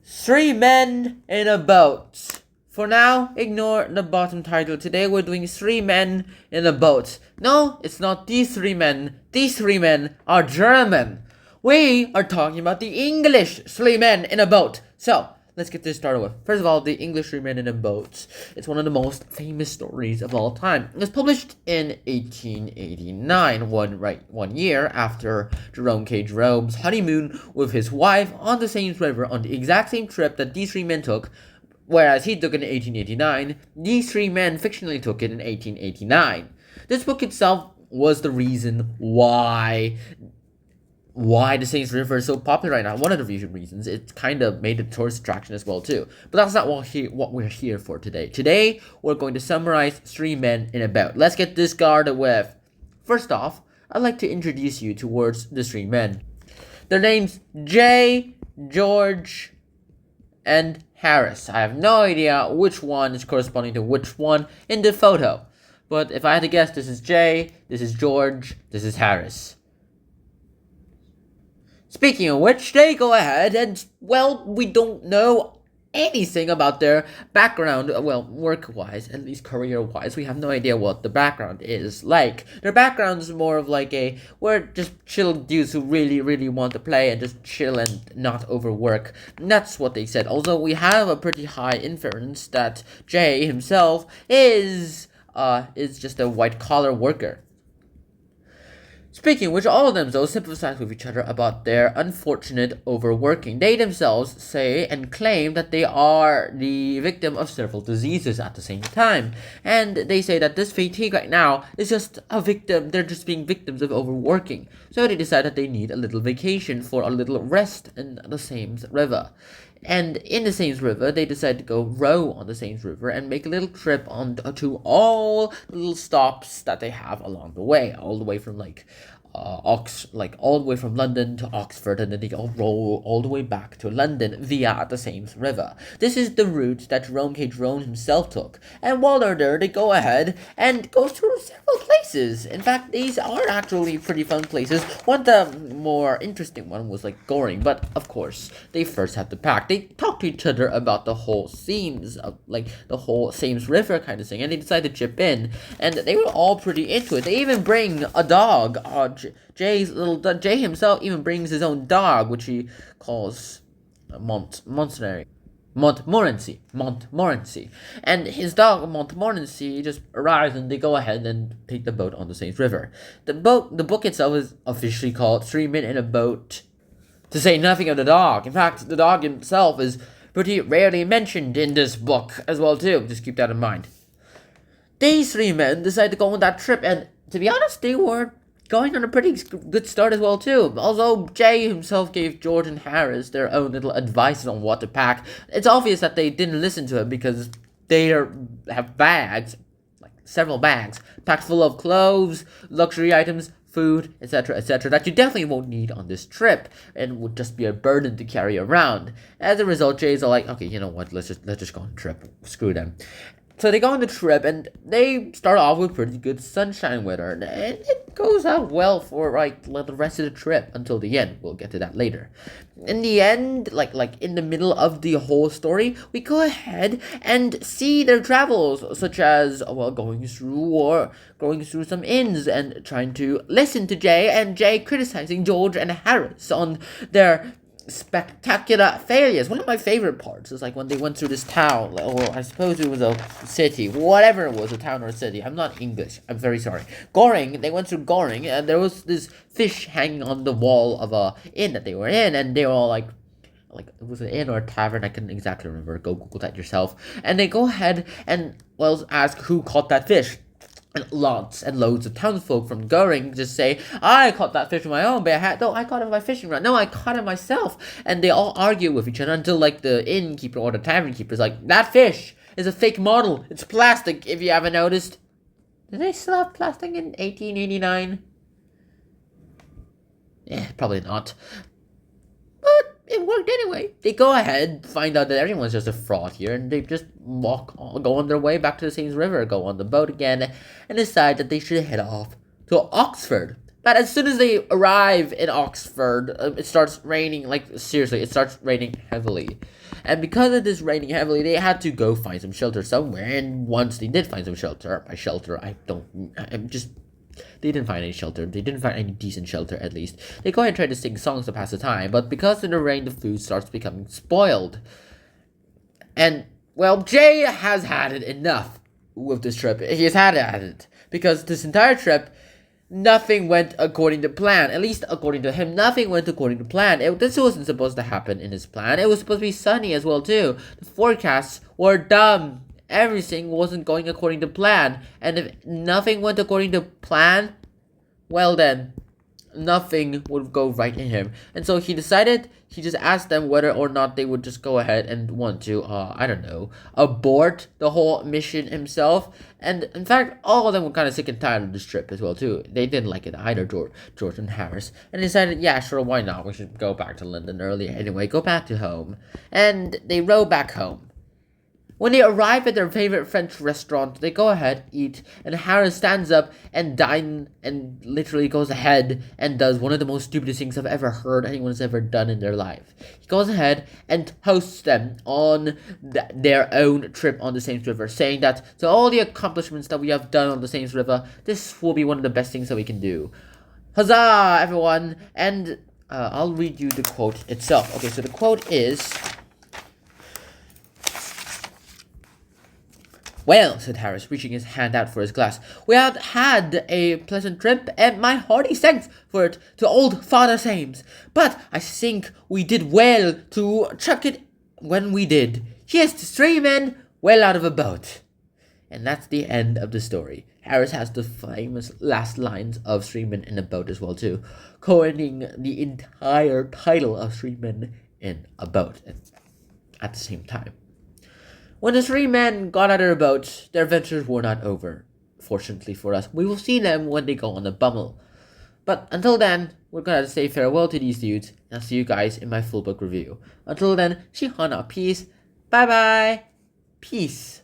Three men in a boat. For now, ignore the bottom title. Today we're doing three men in a boat. No, it's not these three men. These three men are German. We are talking about the English three men in a boat. So, let's get this started with. First of all, the English three men in a boat. It's one of the most famous stories of all time. It was published in 1889, one year after Jerome's honeymoon with his wife on the Thames River on the exact same trip that these three men took. Whereas he took it in 1889, these three men fictionally took it in 1889. This book itself was the reason why the Thames River is so popular right now. One of the reasons. It kind of made a tourist attraction as well too. But that's not what we're here for today. Today, we're going to summarize three men in a boat. Let's get this started with. First off, I'd like to introduce you towards the three men. Their names Jay, George, and Harris. I have no idea which one is corresponding to which one in the photo. But if I had to guess, this is Jay, this is George, this is Harris. Speaking of which, they go ahead and, well, we don't know anything about their background, well, work-wise, at least career-wise. We have no idea what the background is like. Their background is more of like we're just chill dudes who really, really want to play and just chill and not overwork. And that's what they said. Although we have a pretty high inference that Jay himself is just a white-collar worker. Speaking of which, all of them, though, sympathize with each other about their unfortunate overworking. They themselves say and claim that they are the victim of several diseases at the same time. And they say that this fatigue right now is just a victim, they're just being victims of overworking. So they decide that they need a little vacation for a little rest in the Thames River. And in the Thames River, they decide to go row on the Thames River and make a little trip to all the little stops that they have along the way, all the way from all the way from London to Oxford, and then they all roll all the way back to London via the Thames River. This is the route that Jerome himself took, and while they're there, they go ahead and go through several places. In fact, these are actually pretty fun places. One of the more interesting one was Goring, but of course, they first had to pack. They talked to each other about the whole themes of the whole Thames River kind of thing, and they decided to chip in, and they were all pretty into it. They even bring a dog. Jay himself even brings his own dog, which he calls Montmorency. And his dog, Montmorency, just arrives and they go ahead and take the boat on the Thames River. The book itself is officially called Three Men in a Boat, to say nothing of the dog. In fact, the dog himself is pretty rarely mentioned in this book as well too. Just keep that in mind. These three men decided to go on that trip, and to be honest, they were going on a pretty good start as well too. Although Jay himself gave George and Harris their own little advice on what to pack, it's obvious that they didn't listen to it because they have bags, several bags, packed full of clothes, luxury items, food, etc., that you definitely won't need on this trip and would just be a burden to carry around. As a result, Jay's all like, okay, you know what, let's just go on a trip. Screw them. So they go on the trip, and they start off with pretty good sunshine weather, and it goes out well for the rest of the trip until the end. We'll get to that later. In the end, in the middle of the whole story, we go ahead and see their travels, such as going through some inns and trying to listen to Jay, and Jay criticizing George and Harris on their spectacular failures. One of my favorite parts is when they went through this town, or I suppose it was a city, whatever it was, a town or a city. I'm not English, I'm very sorry. Goring, they went through Goring, and there was this fish hanging on the wall of a inn that they were in, and they were all like it was an inn or a tavern, I couldn't exactly remember, go Google that yourself. And they go ahead and ask who caught that fish. And lots and loads of townsfolk from Goring just say, I caught that fish with my own bare hand. No, I caught it with my fishing rod. No, I caught it myself. And they all argue with each other until the innkeeper or the tavern keeper is like, that fish is a fake model. It's plastic, if you haven't noticed. Did they still have plastic in 1889? Probably not. But it worked anyway. They go ahead, find out that everyone's just a fraud here, and they just go on their way back to the Thames River, go on the boat again, and decide that they should head off to Oxford. But as soon as they arrive in Oxford, it starts raining, like, seriously, it starts raining heavily. And because of this raining heavily, they had to go find some shelter somewhere. And once they did find some shelter, by shelter, they didn't find any shelter. They didn't find any decent shelter, at least. They go ahead and try to sing songs to pass the time. But because of the rain, the food starts becoming spoiled. And, well, Jay has had it enough with this trip. He has had it. Because this entire trip, nothing went according to plan. At least according to him, nothing went according to plan. This wasn't supposed to happen in his plan. It was supposed to be sunny as well, too. The forecasts were dumb. Everything wasn't going according to plan. And if nothing went according to plan, well then, nothing would go right in him. And so he just asked them whether or not they would just go ahead and want to, abort the whole mission himself. And in fact, all of them were kind of sick and tired of this trip as well, too. They didn't like it either, George and Harris. And they decided, yeah, sure, why not? We should go back to London earlier anyway, go back to home. And they rode back home. When they arrive at their favorite French restaurant, they go ahead, eat, and Harris stands up and dine and literally goes ahead and does one of the most stupidest things I've ever heard anyone's ever done in their life. He goes ahead and hosts them on their own trip on the Thames River, saying that to all the accomplishments that we have done on the Thames River, this will be one of the best things that we can do. Huzzah, everyone! And I'll read you the quote itself. Okay, so the quote is... "Well," said Harris, reaching his hand out for his glass, "we have had a pleasant trip, and my hearty thanks for it to old Father Thames. But I think we did well to chuck it when we did. Here's to 3 men well out of a boat." And that's the end of the story. Harris has the famous last lines of 3 men in a boat as well, too, coining the entire title of 3 men in a boat at the same time. When the 3 men got out of their boats, their adventures were not over. Fortunately for us, we will see them when they go on the Bummel. But until then, we're gonna say farewell to these dudes, and I'll see you guys in my full book review. Until then, Shihana, peace, bye bye, peace.